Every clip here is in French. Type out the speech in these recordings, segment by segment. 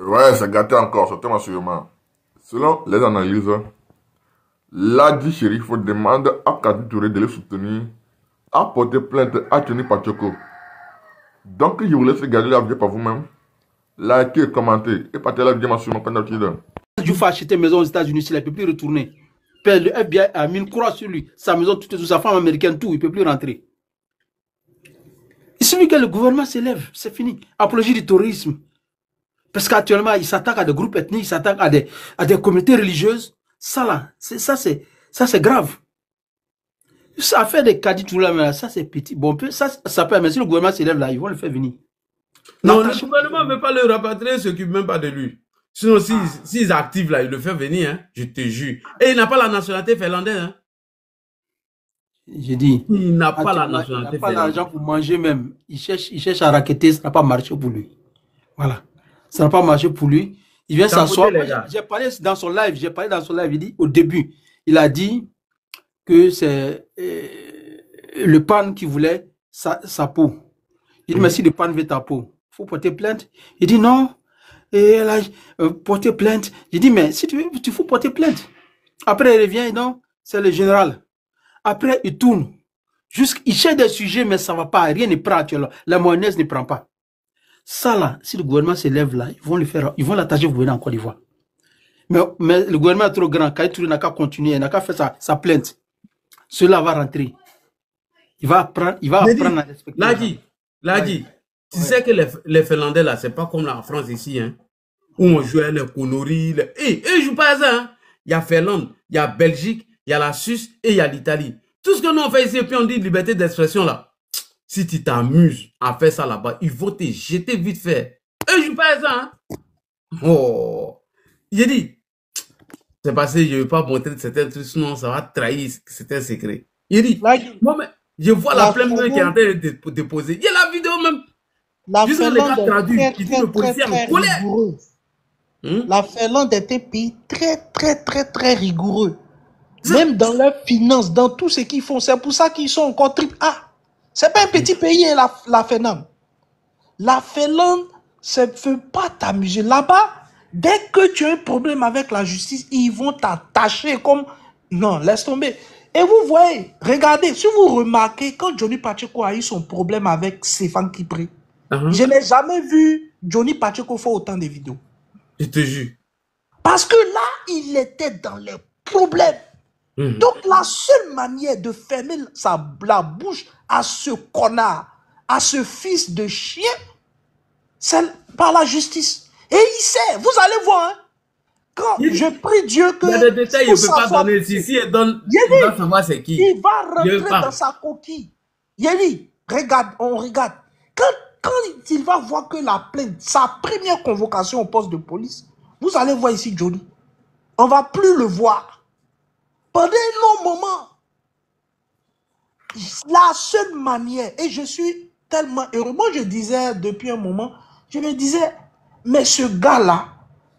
Ouais, c'est gâté encore, certainement sûrement. Selon les analyses, l'Adi Shérif demande à Kadi Touré de le soutenir, à porter plainte à Tony Pachoko. Donc, je vous laisse regarder la vidéo par vous-même. Likez, commentez et partagez la vidéo sur mon canal YouTube. Diouf a acheté une maison aux États-Unis, il ne peut plus retourner. Le FBI a mis une croix sur lui, sa maison, tout, sa femme américaine, tout, il ne peut plus rentrer. Il suffit que le gouvernement s'élève, c'est fini. Apologie du terrorisme. Parce qu'actuellement, il s'attaque à des groupes ethniques, il s'attaque à des communautés religieuses. Ça là, ça c'est grave. Ça fait des cadets tout là, mais ça c'est petit. Bon, ça peut, mais si le gouvernement s'élève là, ils vont le faire venir. Non, le gouvernement ne veut pas le rapatrier, il ne s'occupe même pas de lui. Sinon, s'ils activent là, il le fait venir, hein, je te jure. Et il n'a pas la nationalité finlandaise. Hein. J'ai dit. Il n'a pas la nationalité finlandaise. Il n'a pas l'argent pour manger même. Il cherche à raqueter, ça n'a pas marché pour lui. Voilà. Ça n'a pas marché pour lui. Il vient s'asseoir. J'ai parlé dans son live, il dit, au début, il a dit que c'est le PAN qui voulait sa peau. Il dit, mais si le PAN veut ta peau, il faut porter plainte. Il dit non, et là, porter plainte. J'ai dit, mais si tu veux, il faut porter plainte. Après, il revient, non, c'est le général. Après, il tourne. Il cherche des sujets, mais ça ne va pas. Rien ne prend actuellement. La mayonnaise ne prend pas. Ça, là, si le gouvernement s'élève là, ils vont l'attacher au gouvernement en Côte d'Ivoire. Mais le gouvernement est trop grand. Quand il n'a qu'à continuer, il n'a qu'à faire sa plainte. Cela va rentrer. Il va apprendre à respecter. Ladi, tu sais que les Finlandais là, c'est pas comme la France ici, hein, où on jouait les coloris. Ils jouent pas ça. Hein. Il y a Finlande, il y a Belgique, il y a la Suisse et il y a l'Italie. Tout ce que nous on fait ici, et puis on dit liberté d'expression là. Si tu t'amuses à faire ça là-bas, ils vont te jeter vite fait. Eux, je ne pas ça. Hein? Oh. J'ai dit, c'est passé, je ne vais pas montrer certains trucs, sinon ça va trahir certains secrets. Il dit, moi, mais, je vois la pleine main qui est en train de déposer. Il y a la vidéo même. La Finlande La Finlande est un pays très rigoureux. Même dans leurs finances, dans tout ce qu'ils font. C'est pour ça qu'ils sont encore triple A. C'est pas un petit pays, hein, la Finlande. La Finlande, ça ne fait pas t'amuser. Là-bas, dès que tu as un problème avec la justice, ils vont t'attacher comme... Non, laisse tomber. Et vous voyez, regardez, si vous remarquez, quand Johnny Pacheco a eu son problème avec Stéphane Kipré, je n'ai jamais vu Johnny Pacheco faire autant de vidéos. Je te jure. Parce que là, il était dans les problèmes. Donc, la seule manière de fermer la bouche à ce connard, à ce fils de chien, c'est par la justice. Et il sait, vous allez voir, hein, quand je prie Dieu que... Il y a des détails, il ne peut pas donner. Si il donne, il va savoir c'est qui. Il va rentrer dans sa coquille. Yéli, regarde, on regarde. Quand il va voir que la plainte, sa première convocation au poste de police, vous allez voir ici Johnny. On ne va plus le voir. Pendant un long moment, la seule manière, et je suis tellement heureux, moi je disais depuis un moment, je me disais, mais ce gars-là,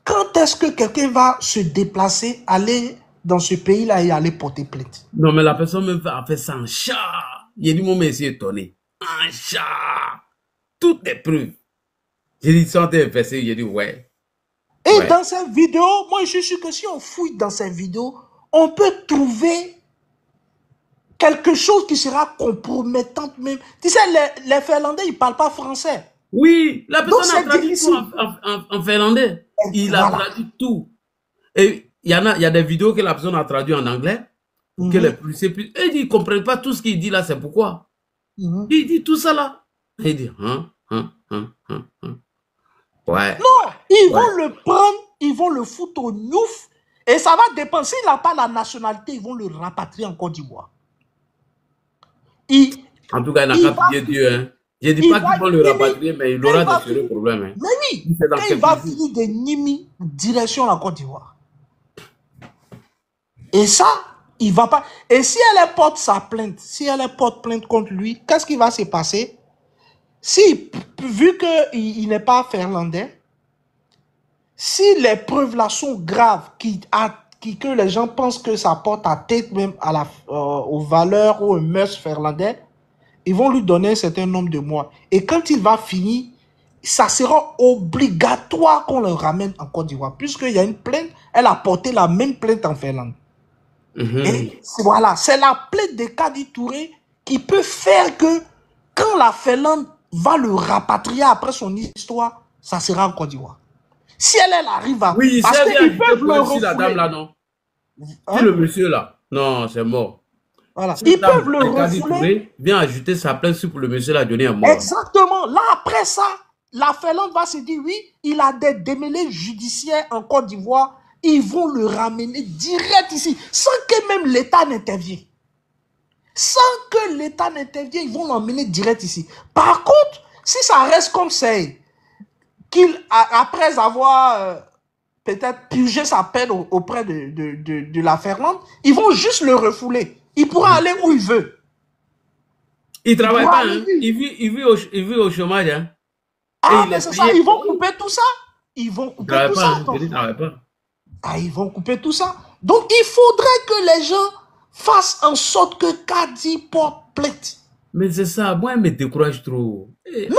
quand est-ce que quelqu'un va se déplacer, aller dans ce pays-là et aller porter plainte? Non, mais la personne même a fait ça en char. Il a dit, mon monsieur étonné. En char. Toutes les preuves. J'ai dit, sans t'infester, il a dit, ouais. Et dans cette vidéo, moi je suis sûr que si on fouille dans cette vidéo, on peut trouver quelque chose qui sera compromettant même. Tu sais, les Finlandais, ils ne parlent pas français. Oui, la personne a traduit tout en finlandais. Il a traduit tout. Et il y a des vidéos que la personne a traduit en anglais. Que les policiers puissent... Et ils ne comprennent pas tout ce qu'il dit là, c'est pourquoi. Il dit tout ça là. Et il dit, ouais. Non, ils vont le prendre, ils vont le foutre au nouf. Et ça va dépendre. S'il n'a pas la nationalité, ils vont le rapatrier en Côte d'Ivoire. En tout cas, il n'a pas prié Dieu. Hein. Je ne dis pas qu'ils vont le rapatrier, mais il aura de sérieux problèmes. Hein. Mais oui, quand il va finir de Nimi, direction la Côte d'Ivoire. Et ça, il ne va pas... Et si elle porte sa plainte, si elle porte plainte contre lui, qu'est-ce qui va se passer? Si, vu qu'il n'est pas finlandais, si les preuves là sont graves, que les gens pensent que ça porte à tête même aux valeurs ou aux mœurs finlandais, ils vont lui donner un certain nombre de mois. Et quand il va finir, ça sera obligatoire qu'on le ramène en Côte d'Ivoire, puisqu'il y a une plainte, elle a porté la même plainte en Finlande. Et voilà, c'est la plainte de Kadi Touré qui peut faire que quand la Finlande va le rapatrier après son histoire, ça sera en Côte d'Ivoire. Si elle arrive à... Oui, parce qu'ils peuvent le refouler. La dame là, non. Hein? Si le monsieur là, non, c'est mort. Voilà. Ils peuvent le refouler. Vient ajouter sa plainte pour le monsieur là, Johnny est mort. Exactement. Là, après ça, la Finlande va se dire, oui, il a des démêlés judiciaires en Côte d'Ivoire. Ils vont le ramener direct ici, sans que même l'État n'intervienne. Sans que l'État n'intervienne, ils vont l'emmener direct ici. Par contre, si ça reste comme c'est, après avoir peut-être purgé sa peine auprès de la Finlande, ils vont juste le refouler. Il pourra aller où il veut. Il travaille pas, hein? Il vit au chômage, hein? Ah, mais c'est ça, ils vont couper tout ça. Ils vont couper tout ça. Il travaille pas. Ah, ils vont couper tout ça. Donc, il faudrait que les gens fassent en sorte que Kadi porte plainte. Mais c'est ça, moi, elle me décourage trop. Non,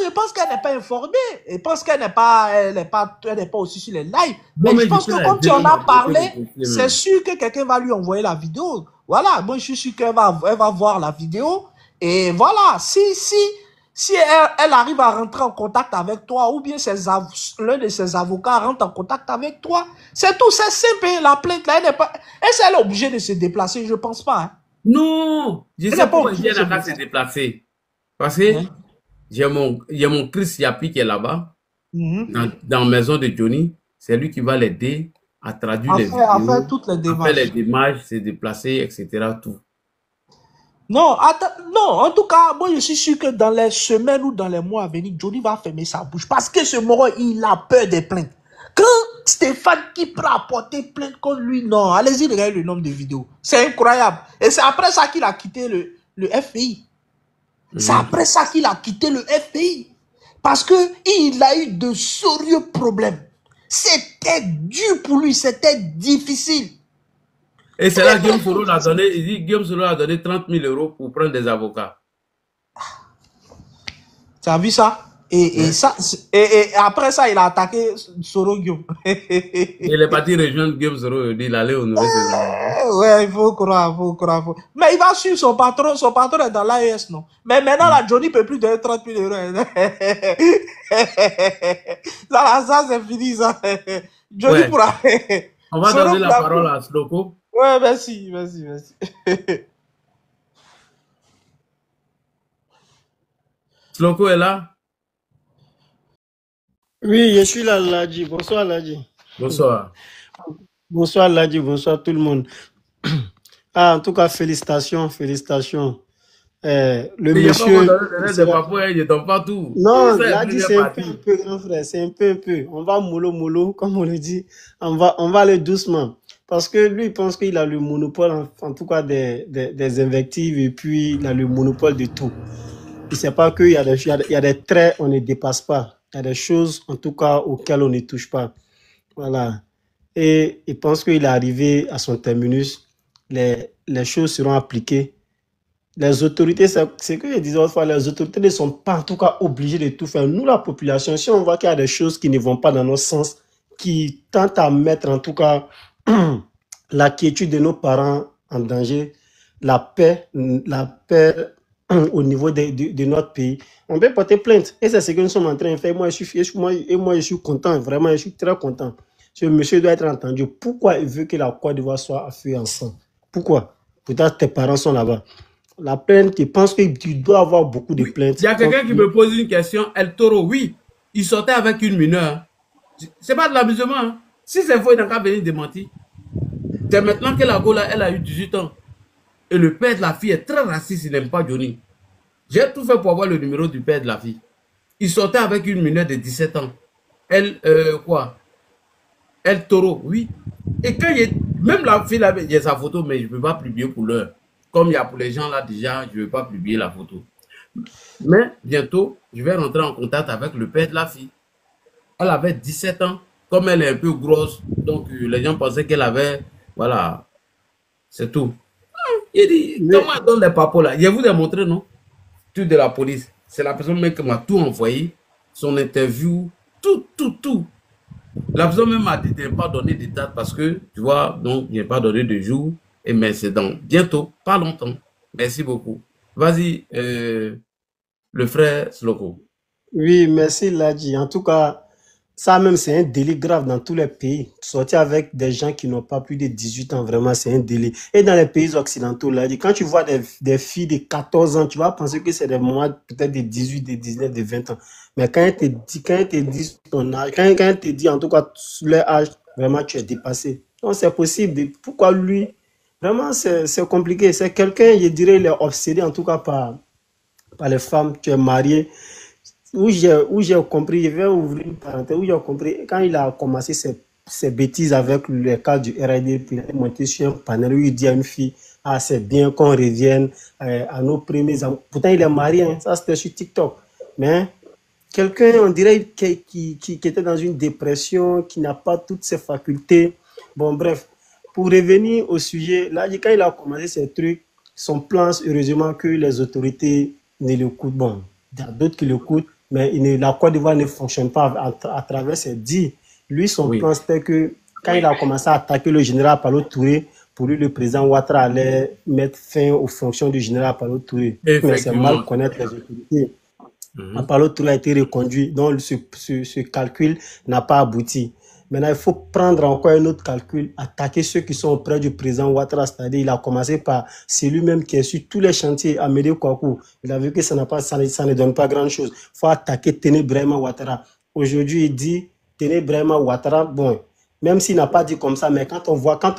je pense qu'elle n'est pas informée. Je pense qu'elle n'est pas aussi sur les lives. Mais je pense que quand tu en as parlé, c'est sûr que quelqu'un va lui envoyer la vidéo. Voilà, moi, je suis sûr qu'elle va voir la vidéo. Et voilà, si elle arrive à rentrer en contact avec toi, ou bien l'un de ses avocats rentre en contact avec toi, c'est tout, c'est simple. La plainte, là, elle n'est pas... Elle est obligée de se déplacer, je ne pense pas. Hein. Non, je sais pas pourquoi elle n'a qu'à se déplacer. Parce que il y a mon Chris Yapi qui est là-bas, dans la maison de Johnny. C'est lui qui va l'aider à traduire les vidéos, à faire toutes les démarches. À faire les démarches, se déplacer, etc. Tout. Non, en tout cas, moi je suis sûr que dans les semaines ou dans les mois à venir, Johnny va fermer sa bouche. Parce que ce moro, il a peur des plaintes. Quand Stéphane qui prend à porter plainte contre lui, non, allez-y, regardez le nombre de vidéos. C'est incroyable. Et c'est après ça qu'il a quitté le FPI. C'est après ça qu'il a quitté le FPI. Parce qu'il a eu de sérieux problèmes. C'était dur pour lui, c'était difficile. Et c'est là que Guillaume Soro a donné, il dit Guillaume Soro a donné 30 000 € pour prendre des avocats. Tu as vu ça? Et après ça, il a attaqué Soro Guillaume. Il est parti rejoindre Guillaume Soro, il allait au Nouveau-Zélande. Ouais, il faut croire. Mais il va suivre son patron est dans l'AES, non? Mais maintenant, là, Johnny ne peut plus donner 30 000 €. Ça, c'est fini, ça. Johnny pourra... On va donner la parole à Sloko. Ouais, merci. Sloko est là? Oui, je suis là, Ladji. Bonsoir, Ladji. Bonsoir. Bonsoir, Ladji. Bonsoir, tout le monde. Ah, en tout cas, félicitations. Le monsieur... Je donne pas tout. Non, Ladji, c'est un peu, grand frère. C'est un peu. On va mollo, comme on le dit. On va aller doucement. Parce que lui, il pense qu'il a le monopole, en tout cas, des invectives, et puis il a le monopole de tout. Il ne sait pas qu'il y a des traits, on ne dépasse pas. Il y a des choses, en tout cas, auxquelles on ne touche pas. Voilà. Et il pense qu'il est arrivé à son terminus. Les choses seront appliquées. Les autorités, c'est ce que je disais autrefois, les autorités ne sont pas, en tout cas, obligées de tout faire. Nous, la population, si on voit qu'il y a des choses qui ne vont pas dans notre sens, qui tentent à mettre, en tout cas, la quiétude de nos parents en danger, la paix au niveau de notre pays, on peut porter plainte. Et c'est ce que nous sommes en train de faire. Moi, je suis content, vraiment, je suis très content. Ce monsieur doit être entendu. Pourquoi il veut que la Côte d'Ivoire soit affluée ensemble? Pourquoi? Peut-être tes parents sont là-bas. La plainte, tu penses que tu dois avoir beaucoup de plaintes. Il y a quelqu'un qui me pose une question. El Toro, oui, il sortait avec une mineure. C'est pas de l'amusement. Hein. Si c'est faux, il n'a qu'à venir démentir. C'est maintenant que la Gola, elle a eu 18 ans. Et le père de la fille est très raciste, il n'aime pas Johnny. J'ai tout fait pour avoir le numéro du père de la fille. Il sortait avec une mineure de 17 ans. El Toro, oui. Et quand même la fille, il y a sa photo, mais je ne peux pas publier pour l'heure. Comme il y a pour les gens là déjà, je ne vais pas publier la photo. Mais bientôt, je vais rentrer en contact avec le père de la fille. Elle avait 17 ans. Comme elle est un peu grosse, donc les gens pensaient qu'elle avait... Voilà. C'est tout. Il dit, comment elle donne les papos là? Je vous ai montré, non? Tout de la police. C'est la personne même qui m'a tout envoyé. son interview, tout. La personne même a dit de ne pas donner de date parce que, tu vois, donc, il n'est pas donné de jour, mais c'est dans bientôt, pas longtemps. Merci beaucoup. Vas-y, le frère Sloko. Oui, merci Ladji. En tout cas, ça même, c'est un délit grave dans tous les pays. Sortir avec des gens qui n'ont pas plus de 18 ans, vraiment, c'est un délit. Et dans les pays occidentaux, Ladji, quand tu vois des filles de 14 ans, tu vas penser que c'est des moments peut-être de 18, de 19, de 20 ans. Mais quand elle te dit ton âge, quand elle te dit en tout cas leur âge, vraiment, tu es dépassé. Donc, c'est possible. Pourquoi lui? Vraiment, c'est compliqué. C'est quelqu'un, je dirais, il est obsédé en tout cas par les femmes. Tu es marié. Où j'ai compris, je vais ouvrir une parenthèse, où j'ai compris, quand il a commencé ses bêtises avec le cas du RIDP, il est monté sur un panel où il dit à une fille, ah, c'est bien qu'on revienne à nos premiers amours. Pourtant, il est marié, hein, ça c'était sur TikTok. Mais quelqu'un, on dirait, qui était dans une dépression, qui n'a pas toutes ses facultés. Bon, bref, pour revenir au sujet, là, quand il a commencé ces trucs, son plan, heureusement que les autorités ne l'écoutent. Bon, il y a d'autres qui l'écoutent, mais la Côte d'Ivoire ne fonctionne pas à travers ses dits. Lui, son plan, c'était que quand il a commencé à attaquer le général Palo Touré, pour lui, le président Ouattara allait mettre fin aux fonctions du général Palo Touré. Mais c'est mal connaître les autorités. Palo Touré a été reconduit, donc ce calcul n'a pas abouti. Maintenant, il faut prendre encore un autre calcul, attaquer ceux qui sont auprès du président Ouattara, c'est-à-dire il a commencé par, c'est lui-même qui est sur tous les chantiers, Amédée Kouakou. Il a vu que ça ne donne pas grand-chose. Il faut attaquer Téné Brahima Ouattara. Aujourd'hui, il dit Téné Brahima Ouattara, bon, même s'il n'a pas dit comme ça, mais quand on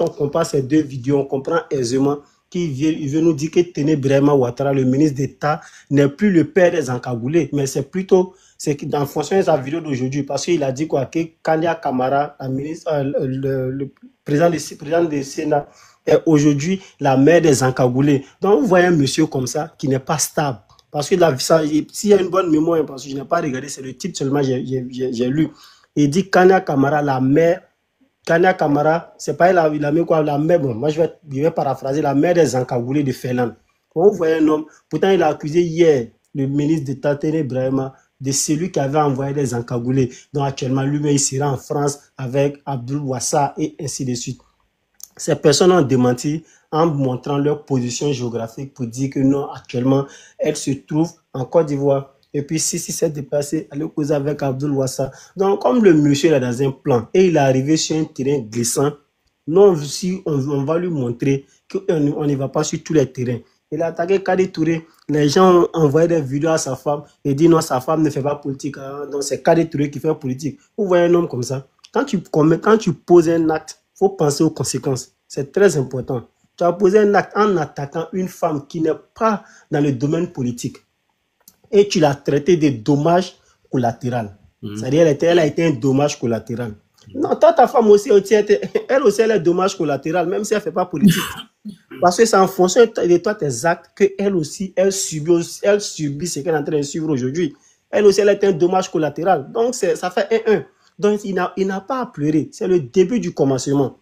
compare ces deux vidéos, on comprend aisément il veut nous dire que Téné Brahima Ouattara, le ministre d'État, n'est plus le père des encagoulés, mais c'est plutôt, c'est en fonction de sa vidéo d'aujourd'hui, parce qu'il a dit quoi, que Kania Kamara, le président du Sénat, est aujourd'hui la mère des encagoulés. Donc, vous voyez un monsieur comme ça, qui n'est pas stable. Parce que s'il y a une bonne mémoire, parce que je n'ai pas regardé, c'est le titre seulement, j'ai lu. Il dit Kania Kamara, la mère. Kania Kamara, c'est pas il a mis quoi, la mère, bon, moi je vais paraphraser, la mère des encagoulés de Félan. Vous voyez un homme, pourtant il a accusé hier le ministre d'État Téné Brahima de celui qui avait envoyé des encagoulés. Donc actuellement, lui-même, il sera en France avec Abdoul Wassa et ainsi de suite. Ces personnes ont démenti en montrant leur position géographique pour dire que non, actuellement, elles se trouvent en Côte d'Ivoire. Et puis, si s'est déplacé, aller causer avec Abdoul Wassa. Donc, comme le monsieur est dans un plan et il est arrivé sur un terrain glissant, nous aussi, on va lui montrer qu'on ne va pas sur tous les terrains. Il a attaqué Kadi Touré. Les gens ont envoyé des vidéos à sa femme et dit non, sa femme ne fait pas politique. Donc, c'est Kadi Touré qui fait politique. Vous voyez un homme comme ça. Quand tu poses un acte, il faut penser aux conséquences. C'est très important. Tu as posé un acte en attaquant une femme qui n'est pas dans le domaine politique. Et tu l'as traité de dommage collatéral. C'est-à-dire elle a été un dommage collatéral. Non, toi, ta femme aussi, elle aussi, elle est dommage collatéral, même si elle ne fait pas politique. Parce que c'est en fonction de toi, tes actes, qu'elle aussi, elle subit ce qu'elle est en train de suivre aujourd'hui. Elle aussi, elle est un dommage collatéral. Donc, ça fait 1-1. Donc, il n'a pas à pleurer. C'est le début du commencement.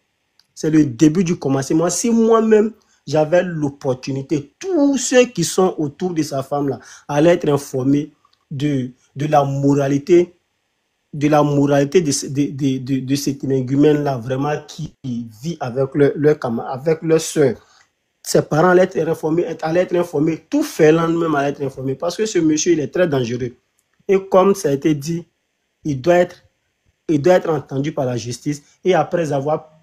C'est le début du commencement. Si moi-même, j'avais l'opportunité, tous ceux qui sont autour de sa femme-là allaient être informés de la moralité de cet énergumène-là, vraiment, qui vit avec leur soeur. Ses parents allaient être informés, tout Félan même allait être informé, parce que ce monsieur, il est très dangereux. Et comme ça a été dit, il doit être entendu par la justice, et après avoir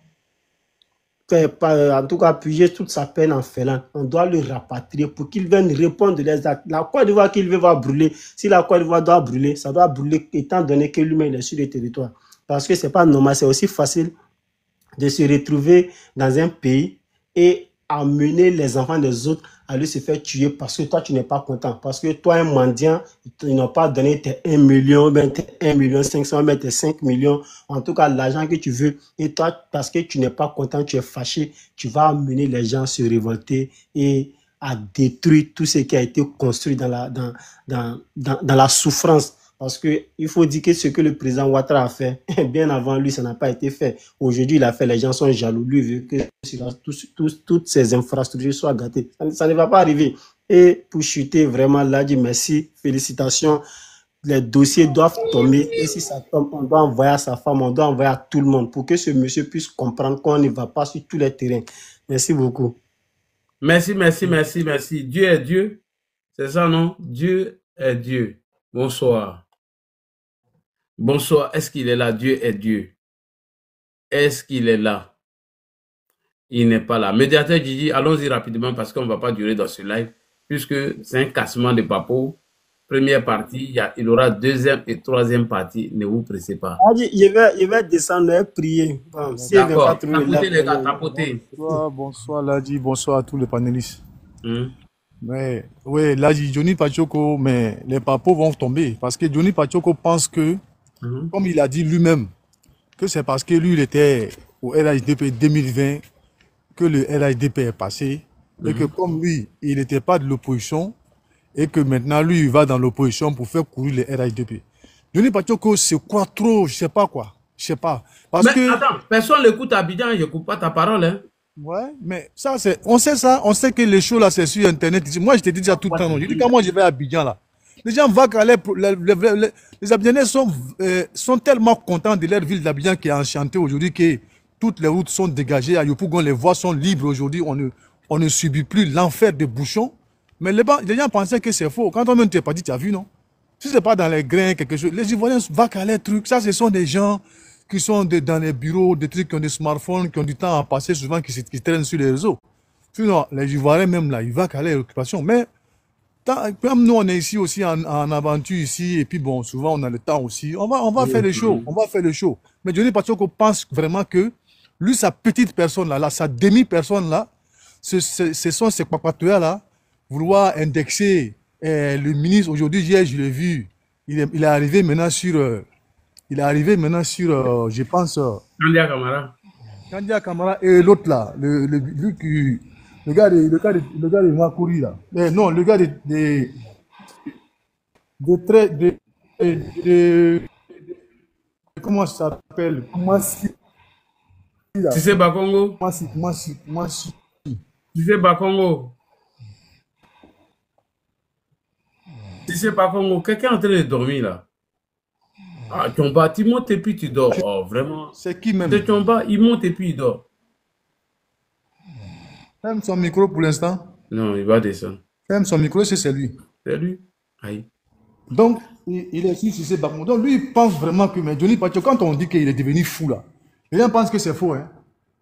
en tout cas purger toute sa peine en Félan, on doit le rapatrier pour qu'il vienne répondre des actes. La Côte d'Ivoire qu'il veut voir brûler, si la Côte d'Ivoire doit brûler, ça doit brûler étant donné que lui-même est sur le territoire. Parce que c'est pas normal, c'est aussi facile de se retrouver dans un pays et amener les enfants des autres à lui se faire tuer parce que toi tu n'es pas content, parce que toi un mendiant, ils n'ont pas donné tes 1 million, ben tes 1 million 500, ben tes 5 millions, en tout cas l'argent que tu veux, et toi parce que tu n'es pas content, tu es fâché, tu vas amener les gens à se révolter et à détruire tout ce qui a été construit dans la souffrance. Parce qu'il faut dire que ce que le président Ouattara a fait, bien avant lui, ça n'a pas été fait. Aujourd'hui, il a fait, les gens sont jaloux. Lui veut que toutes ces infrastructures soient gâtées. Ça ne va pas arriver. Et pour chuter, vraiment, là, dit merci, félicitations. les dossiers doivent tomber. Et si ça tombe, on doit envoyer à sa femme, on doit envoyer à tout le monde pour que ce monsieur puisse comprendre qu'on ne va pas sur tous les terrains. Merci beaucoup. Merci, merci, merci, merci. Dieu est Dieu. C'est ça, non? Dieu est Dieu. Bonsoir. Bonsoir. Est-ce qu'il est là? Dieu est Dieu. Est-ce qu'il est là? Il n'est pas là. Médiateur Gigi, allons-y rapidement parce qu'on ne va pas durer dans ce live, puisque c'est un cassement de papo. Première partie, il y aura deuxième et troisième partie. Ne vous pressez pas. Je vais descendre et prier. Bon, si d'accord. Tapotez les gars, tapotez. Bonsoir Ladji, bonsoir à tous les panélistes. Mais oui, Ladji, Johnny Pachoko, mais les papos vont tomber parce que Johnny Pachoko pense que, comme il a dit lui-même, que c'est parce que lui il était au RHDP 2020 que le RHDP est passé et que comme lui, il n'était pas de l'opposition et que maintenant lui il va dans l'opposition pour faire courir le RHDP. Johnny Pachoko, c'est quoi trop? Je sais pas quoi. Je sais pas. Parce mais que attends, personne n'écoute Abidjan, je coupe pas ta parole. Hein. Ouais, mais ça c'est, on sait ça, on sait que les shows là c'est sur internet. Moi je te dis déjà tout le temps, non. Je dis quand moi je vais à Abidjan là, les gens vont aller, les Abidjanais sont tellement contents de leur ville d'Abidjan qui est enchantée aujourd'hui que toutes les routes sont dégagées à Yopougon, les voies sont libres aujourd'hui, on ne subit plus l'enfer des bouchons. Mais les gens pensaient que c'est faux. Quand on ne t'a pas dit, tu as vu, non? Si c'est pas dans les grains, quelque chose, les Ivoiriens vont caler trucs. Ça, ce sont des gens qui sont dans les bureaux, des trucs qui ont des smartphones, qui ont du temps à passer souvent, qui traînent sur les réseaux. Sinon, les Ivoiriens même là, ils vont caler l'occupation. Mais comme nous, on est ici aussi en aventure ici, et puis bon, souvent on a le temps aussi. On va faire les shows, on va faire les shows. Mais Johnny Pachoko pense vraiment que lui, sa petite personne là, sa demi-personne là, ce sont ces papatouillas là, vouloir indexer le ministre. Aujourd'hui, hier, je l'ai vu, il est arrivé maintenant sur, je pense, Kandia Kamara. Kandia Kamara et l'autre là, le gars de Makuri là. Non, le gars comment ça s'appelle? Tu sais Bakongo? Tu sais Bakongo? Tu sais Bakongo? Quelqu'un est en train de dormir là. Ah, Tchomba, tu montes et puis tu dors. Oh, vraiment. C'est qui même? C'est Tchomba, il monte et puis il dort. Ferme son micro pour l'instant. Non, il va descendre. Ferme son micro, c'est lui. C'est lui. Aïe. Donc, il est sur ces Bakongo. Donc, lui, il pense vraiment que, mais Johnny Pachoko, quand on dit qu'il est devenu fou là, les gens pensent que c'est faux. Hein.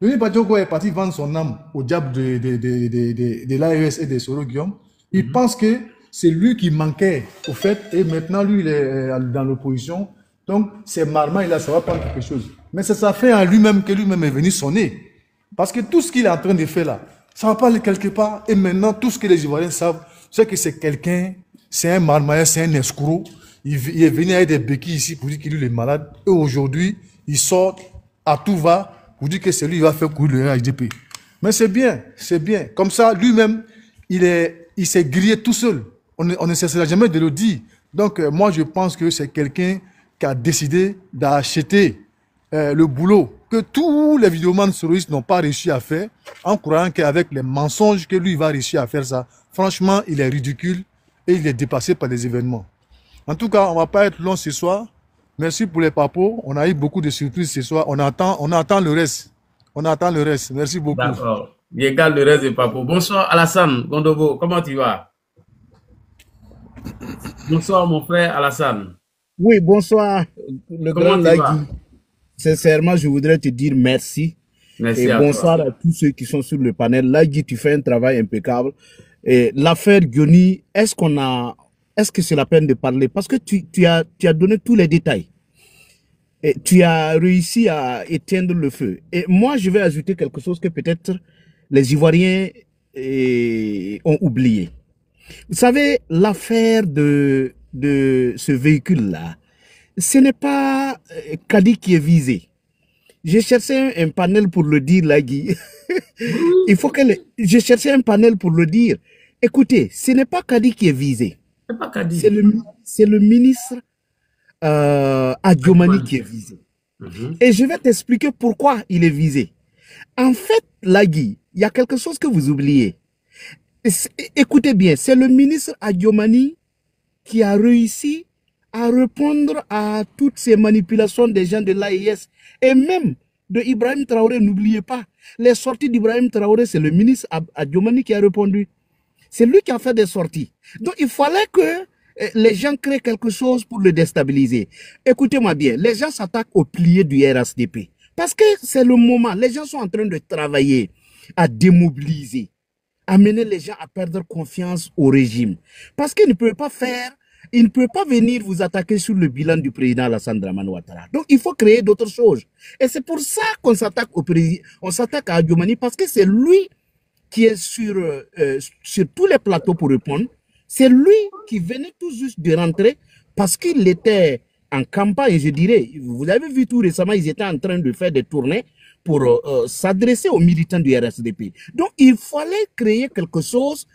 Johnny Pachoko est parti vendre son âme au diable de l'AES et de Soro Guillaume. Il pense que c'est lui qui manquait, au fait, et maintenant, lui, il est dans l'opposition. Donc, c'est Marma, ça va prendre quelque chose. Mais c'est sa fin à lui-même que lui-même est venu sonner. Parce que tout ce qu'il est en train de faire là, ça va pas aller quelque part. Et maintenant, tout ce que les Ivoiriens savent, c'est que c'est quelqu'un, c'est un marmailleur, c'est un escroc. Il est venu avec des béquilles ici pour dire qu'il est malade. Et aujourd'hui, il sort à tout va pour dire que c'est lui qui va faire courir le HDP. Mais c'est bien, c'est bien. Comme ça, lui-même, il s'est grillé tout seul. On ne cessera jamais de le dire. Donc, moi, je pense que c'est quelqu'un qui a décidé d'acheter le boulot que tous les vidéomans terroristes n'ont pas réussi à faire, en croyant qu'avec les mensonges que lui va réussir à faire ça. Franchement, il est ridicule et il est dépassé par les événements. En tout cas, on ne va pas être long ce soir. Merci pour les papos. On a eu beaucoup de surprises ce soir. On attend le reste. On attend le reste. Merci beaucoup. D'accord. Il égale le reste des papos. Bonsoir Alassane Gondobo. Comment tu vas? Bonsoir mon frère Alassane. Oui, bonsoir, le grand Lagui. Sincèrement, je voudrais te dire merci. Merci et bonsoir à tous ceux qui sont sur le panel. Lagui, tu fais un travail impeccable. Et l'affaire Johnny, est-ce que c'est la peine de parler? Parce que tu as donné tous les détails. Et tu as réussi à éteindre le feu. Et moi, je vais ajouter quelque chose que peut-être les Ivoiriens ont oublié. Vous savez, l'affaire de ce véhicule-là, ce n'est pas Kadi qui est visé. J'ai cherché un panel pour le dire, Lagui. Il faut que j'ai cherché un panel pour le dire. Écoutez, ce n'est pas Kadi qui est visé. C'est pas Kadi. C'est le ministre Adjomani qui est visé. Et je vais t'expliquer pourquoi il est visé. En fait, Lagui, il y a quelque chose que vous oubliez. Écoutez bien, c'est le ministre Adjomani qui a réussi à répondre à toutes ces manipulations des gens de l'AIS et même de Ibrahim Traoré. N'oubliez pas, les sorties d'Ibrahim Traoré, c'est le ministre Adjomani qui a répondu. C'est lui qui a fait des sorties. Donc, il fallait que les gens créent quelque chose pour le déstabiliser. Écoutez-moi bien, les gens s'attaquent au plié du RSDP. Parce que c'est le moment, les gens sont en train de travailler à démobiliser, amener les gens à perdre confiance au régime. Parce qu'il ne peut pas faire, il ne peut pas venir vous attaquer sur le bilan du président Alassane Dramane Ouattara. Donc, il faut créer d'autres choses. Et c'est pour ça qu'on s'attaque au président, on s'attaque à Adjomani, parce que c'est lui qui est sur tous les plateaux pour répondre. C'est lui qui venait tout juste de rentrer parce qu'il était en campagne, je dirais. Vous avez vu tout récemment, ils étaient en train de faire des tournées pour s'adresser aux militants du RSDP. Donc, il fallait créer quelque chose,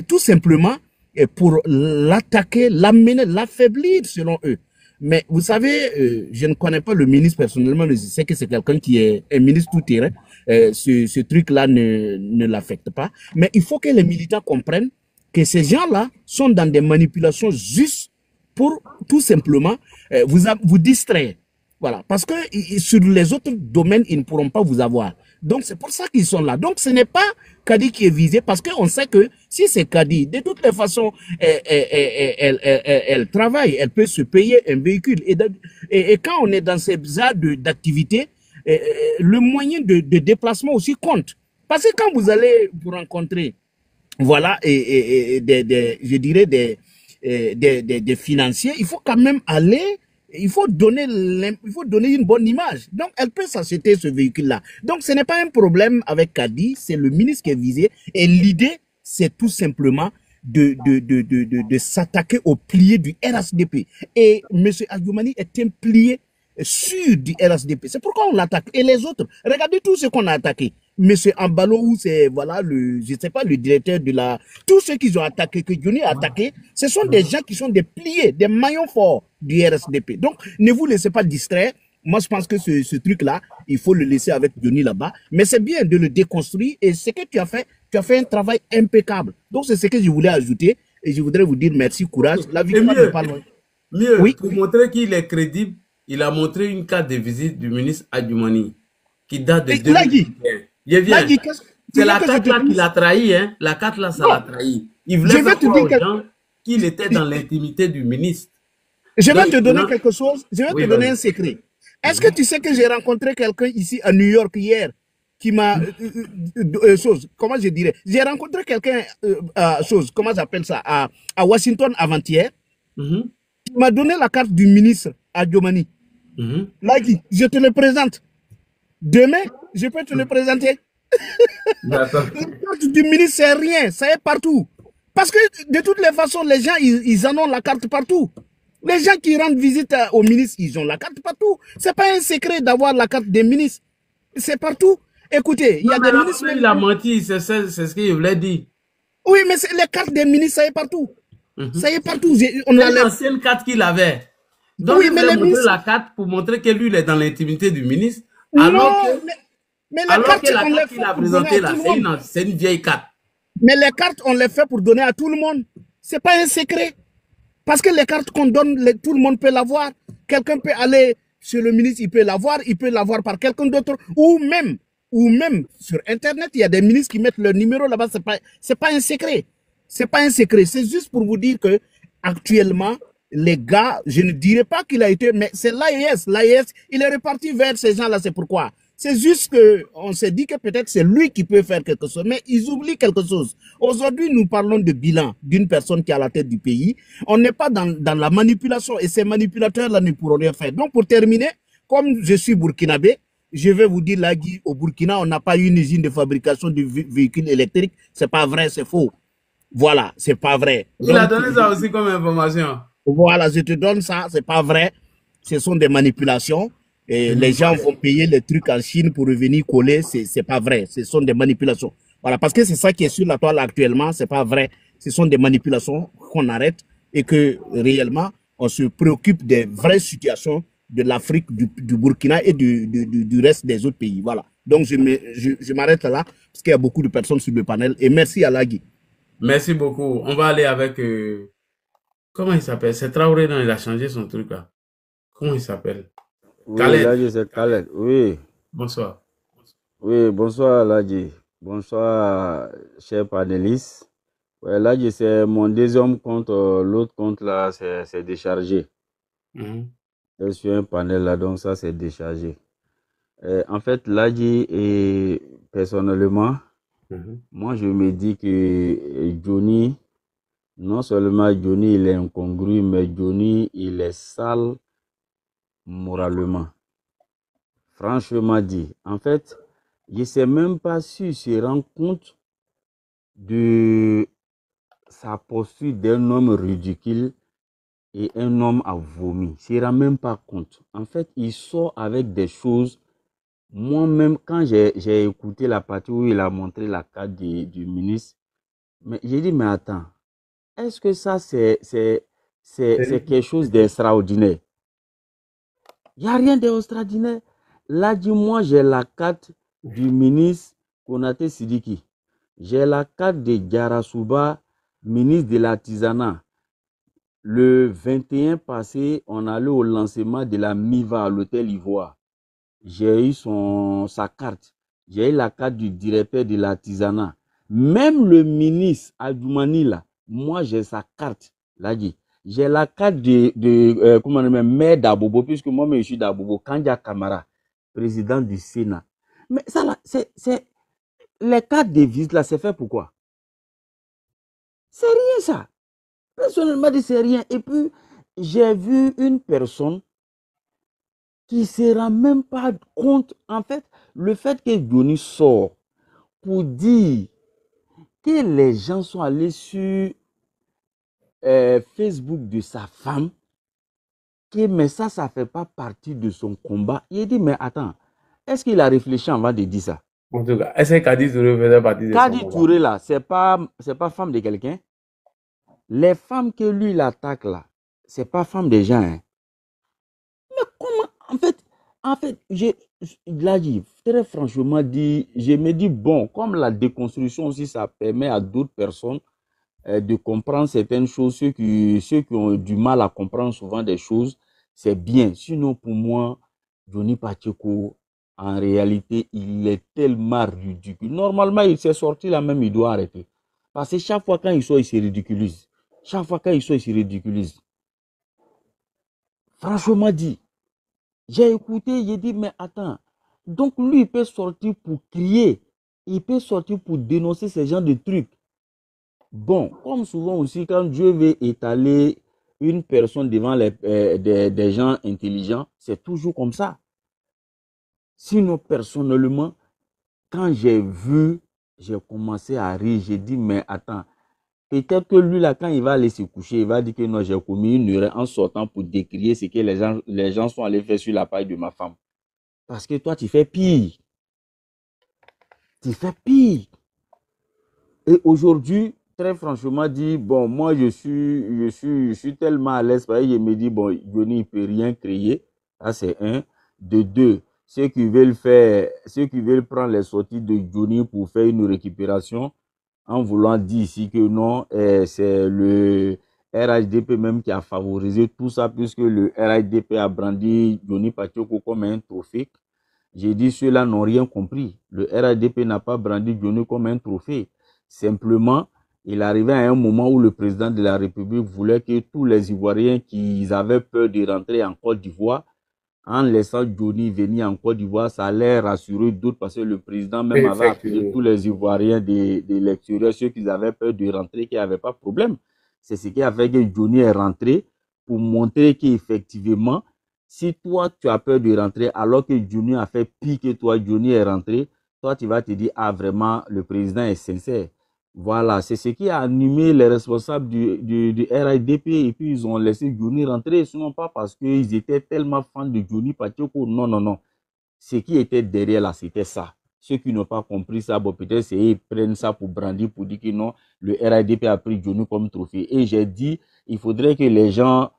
tout simplement, pour l'attaquer, l'amener, l'affaiblir selon eux. Mais vous savez, je ne connais pas le ministre personnellement, mais je sais que c'est quelqu'un qui est un ministre tout terrain. Ce truc-là ne l'affecte pas. Mais il faut que les militants comprennent que ces gens-là sont dans des manipulations juste pour tout simplement vous distraire. Voilà. Parce que sur les autres domaines, ils ne pourront pas vous avoir. Donc, c'est pour ça qu'ils sont là. Donc, ce n'est pas Kadi qui est visé parce qu'on sait que si c'est Kadi, de toutes les façons, elle travaille, elle peut se payer un véhicule. Et quand on est dans ces genres d'activités, le moyen de déplacement aussi compte. Parce que quand vous allez vous rencontrer, voilà, je dirais des financiers, il faut quand même aller, il faut donner une bonne image. Donc, elle peut s'acheter ce véhicule-là. Donc, ce n'est pas un problème avec Kadi, c'est le ministre qui est visé. Et l'idée, c'est tout simplement de s'attaquer au plié du RSDP. Et M. Adjomani est un plié sûr du RSDP. C'est pourquoi on l'attaque. Et les autres, regardez tout ce qu'on a attaqué. Monsieur Ambalo, c'est, voilà, je sais pas, le directeur de la... Tous ceux qu'ils ont attaqué, que Johnny a attaqué, ce sont des gens qui sont des pliés, des maillons forts du RSDP. Donc, ne vous laissez pas distraire. Moi, je pense que ce truc-là, il faut le laisser avec Johnny là-bas. Mais c'est bien de le déconstruire. Et ce que tu as fait un travail impeccable. Donc, c'est ce que je voulais ajouter. Et je voudrais vous dire merci, courage. La victoire n'est pas loin. Mieux, oui. Pour montrer qu'il est crédible, il a montré une carte de visite du ministre Adjomani qui date de 2021. C'est la carte là qui l'a trahi, hein. La carte là, ça l'a trahi. Il voulait faire croire aux gens qu'il était dans l'intimité du ministre. Je vais te donner quelque chose, je vais te donner un secret. Est-ce que tu sais que j'ai rencontré quelqu'un ici à New York hier qui m'a... comment je dirais? J'ai rencontré quelqu'un, comment j'appelle ça, à Washington avant-hier, qui m'a donné la carte du ministre Adjomani. Là, je te le présente. Demain, je peux te le présenter. La carte du ministre, c'est rien, ça est partout. Parce que de toutes les façons, les gens, ils en ont la carte partout. Les gens qui rendent visite au ministre, ils ont la carte partout. C'est pas un secret d'avoir la carte des ministres. C'est partout. Écoutez, il y a des ministres... Il a menti, c'est ce qu'il voulait dire. Oui, mais les cartes des ministres, ça y est partout. Ça y est partout. On a l'ancienne carte qu'il avait. Donc, oui, il voulait montrer la carte pour montrer que lui, il est dans l'intimité du ministre. Alors mais la carte qu'il a présentée là, c'est une vieille carte. Mais les cartes, on les fait pour donner à tout le monde. C'est pas un secret. Parce que les cartes qu'on donne, tout le monde peut l'avoir. Quelqu'un peut aller chez le ministre, il peut l'avoir par quelqu'un d'autre. Ou même sur Internet, il y a des ministres qui mettent leur numéro là-bas. C'est pas un secret. C'est pas un secret. C'est juste pour vous dire que actuellement, les gars, je ne dirais pas qu'il a été, mais c'est l'AES. L'AES, il est reparti vers ces gens-là, c'est pourquoi. C'est juste qu'on s'est dit que peut-être c'est lui qui peut faire quelque chose, mais ils oublient quelque chose. Aujourd'hui, nous parlons de bilan d'une personne qui est à la tête du pays. On n'est pas dans la manipulation et ces manipulateurs-là ne pourront rien faire. Donc, pour terminer, comme je suis burkinabé, je vais vous dire là, Guy, au Burkina, on n'a pas eu une usine de fabrication de véhicules électriques. C'est pas vrai, c'est faux. Voilà, c'est pas vrai. Il a donné ça aussi comme information. Voilà, je te donne ça, c'est pas vrai. Ce sont des manipulations. Et les gens vont payer les trucs en Chine pour revenir coller, c'est pas vrai. Ce sont des manipulations. Voilà, parce que c'est ça qui est sur la toile actuellement, c'est pas vrai. Ce sont des manipulations qu'on arrête et que réellement, on se préoccupe des vraies situations de l'Afrique, du Burkina et du reste des autres pays. Voilà. Donc, je m'arrête là parce qu'il y a beaucoup de personnes sur le panel. Et merci à Lagui. Merci beaucoup. On va aller avec... Comment il s'appelle? C'est Traoré, non, il a changé son truc là. Comment il s'appelle? Oui, Khaled. Ladji, c'est Khaled. Oui. Bonsoir. Oui, bonsoir, Ladji. Bonsoir, chers panélistes. Ouais, Ladji, c'est mon deuxième compte. L'autre compte là, c'est déchargé. Je suis un panel là, donc ça, c'est déchargé. En fait, Ladji, et personnellement, moi, je me dis que Johnny, non seulement Johnny, il est incongru, mais Johnny, il est sale moralement. Franchement dit, en fait, je ne sais même pas s'il se rend compte de sa posture d'un homme ridicule et un homme à vomir. Il ne se rend même pas compte. En fait, il sort avec des choses. Moi-même, quand j'ai écouté la partie où il a montré la carte du ministre, mais j'ai dit, mais attends, est-ce que ça, c'est quelque chose d'extraordinaire? Il n'y a rien d'extraordinaire. Là, dis-moi, j'ai la carte du ministre Konaté Sidiki. J'ai la carte de Diarasuba, ministre de l'artisanat. Le 21 passé, on allait au lancement de la MIVA à l'hôtel Ivoire. J'ai eu sa carte. J'ai eu la carte du directeur de l'artisanat. Même le ministre Adjoumani, là, moi j'ai sa carte. Là, j'ai la carte comment on appelle, maire d'Abobo, puisque moi je suis d'Abobo, Kandia Kamara, président du Sénat. Mais ça là, c'est les cartes de visite là, c'est fait pourquoi? C'est rien ça. Personnellement, c'est rien. Et puis, j'ai vu une personne qui ne se rend même pas compte, en fait, le fait que Johnny sort pour dire que les gens sont allés sur Facebook de sa femme, mais ça ne fait pas partie de son combat. Il dit, mais attends, est-ce qu'il a réfléchi avant de dire ça? En tout cas, est-ce que Kadi Touré faisait partie de son combat? Kadi Touré, là, ce n'est pas femme de quelqu'un. Les femmes que lui, il attaque, là, ce n'est pas femme des gens. Hein. Mais comment, en fait, là, très franchement dit, je me dis, bon, comme la déconstruction aussi, ça permet à d'autres personnes de comprendre certaines choses, ceux qui ont du mal à comprendre souvent des choses, c'est bien. Sinon, pour moi, Johnny Pacheco, en réalité, il est tellement ridicule. Normalement, il s'est sorti là même, il doit arrêter. Parce que chaque fois quand il sort, il se ridiculise. Chaque fois quand il sort, il se ridiculise. Franchement dit, j'ai écouté, j'ai dit, mais attends, donc lui, il peut sortir pour crier, il peut sortir pour dénoncer ce genre de trucs. Bon, comme souvent aussi, quand Dieu veut étaler une personne devant des gens intelligents, c'est toujours comme ça. Sinon, personnellement, quand j'ai vu, j'ai commencé à rire, j'ai dit, mais attends, peut-être que lui, là, quand il va aller se coucher, il va dire que non, j'ai commis une erreur en sortant pour décrier ce que les gens sont allés faire sur la paille de ma femme. Parce que toi, tu fais pire. Tu fais pire. Et aujourd'hui, très franchement dit, bon, moi, je suis tellement à l'aise, parce que je me dis, bon, Johnny, il ne peut rien créer. Ça, c'est un. De deux, ceux qui veulent prendre les sorties de Johnny pour faire une récupération, en voulant dire ici que non, c'est le RHDP même qui a favorisé tout ça, puisque le RHDP a brandi Johnny Pacheco comme un trophée. J'ai dit, ceux-là n'ont rien compris. Le RHDP n'a pas brandi Johnny comme un trophée. Simplement, il arrivait à un moment où le président de la République voulait que tous les Ivoiriens qui avaient peur de rentrer en Côte d'Ivoire, en laissant Johnny venir en Côte d'Ivoire, ça allait rassurer d'autres parce que le président même avait appelé tous les Ivoiriens de l'extérieur, ceux qui avaient peur de rentrer, qui n'avaient pas de problème. C'est ce qui a fait que Johnny est rentré pour montrer qu'effectivement, si toi, tu as peur de rentrer, alors que Johnny a fait pire que toi, Johnny est rentré, toi, tu vas te dire, ah, vraiment, le président est sincère. Voilà, c'est ce qui a animé les responsables du RIDP et puis ils ont laissé Johnny rentrer, sinon pas parce qu'ils étaient tellement fans de Johnny Pacheco, non, non, non. Ce qui était derrière là, c'était ça. Ceux qui n'ont pas compris ça, bon, peut-être c'est ils prennent ça pour brandir, pour dire que non, le RIDP a pris Johnny comme trophée. Et j'ai dit, il faudrait que les gens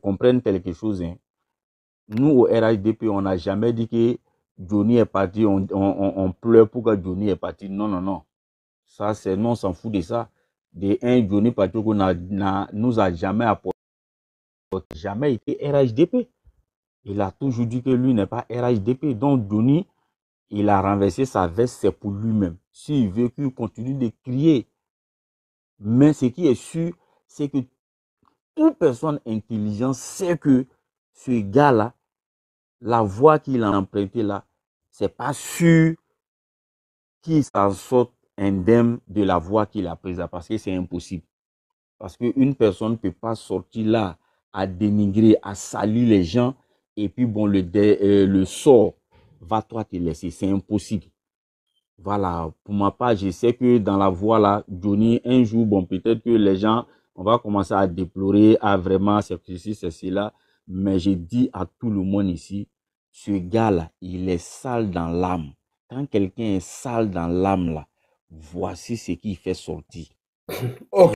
comprennent quelque chose. Hein. Nous, au RHDP, on n'a jamais dit que Johnny est parti, on pleure pour que Johnny est parti. Non, non, non. Ça, c'est non, on s'en fout de ça. Johnny Pacheco nous a jamais apporté, jamais été RHDP. Il a toujours dit que lui n'est pas RHDP. Donc Johnny, il a renversé sa veste, c'est pour lui-même. S'il veut qu'il continue de crier. Mais ce qui est sûr, c'est que toute personne intelligente sait que ce gars-là, la voie qu'il a empruntée là, c'est pas sûr qu'il s'en sorte indemne de la voie qu'il a prise là, parce que c'est impossible. Parce qu'une personne ne peut pas sortir là à dénigrer, à salir les gens, et puis bon, le sort va toi te laisser. C'est impossible. Voilà, pour ma part, je sais que dans la voie là, Johnny, un jour, bon, peut-être que les gens, on va commencer à déplorer, à vraiment, c'est ceci, c'est cela. Mais je dis à tout le monde ici, ce gars-là, il est sale dans l'âme. Quand quelqu'un est sale dans l'âme là, voici ce qu'il fait sortir. Ok.